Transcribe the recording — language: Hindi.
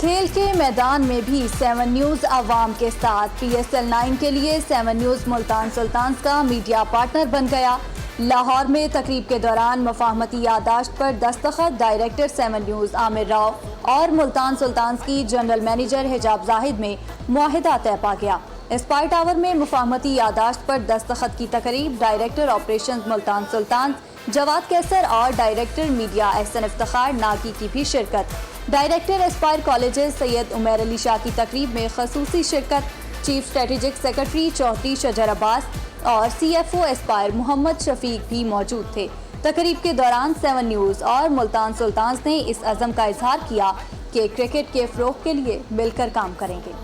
खेल के मैदान में भी 7 न्यूज़ अवाम के साथ। PSL 9 के लिए 7 न्यूज़ मुल्तान सुल्तान्स का मीडिया पार्टनर बन गया। लाहौर में तकरीब के दौरान मफाहमती यादाश्त पर दस्तखत डायरेक्टर 7 न्यूज़ आमिर राव और मुल्तान सुल्तान्स की जनरल मैनेजर हिजाब जाहिद में मुआहिदा तय पा गया। स्पाई टावर में मुफाहमती यादाश्त पर दस्तखत की तकरीब डायरेक्टर ऑपरेशन मुल्तान सुल्तान्स जवाद कैसर और डायरेक्टर मीडिया एहसन इफ्तिखार नागी की भी शिरकत। Director Aspire Colleges Syed Umair Ali Shah की तकरीब में खसूसी शिरकत। चीफ स्ट्रेटेजिक सेक्रेटरी चौधरी शजर अब्बास और CFO एस्पायर मोहम्मद शफीक भी मौजूद थे। तकरीब के दौरान 7 न्यूज़ और मुल्तान सुल्तान्स ने इस अज़म का इजहार किया कि क्रिकेट के फ़रोग़ के लिए मिलकर काम करेंगे।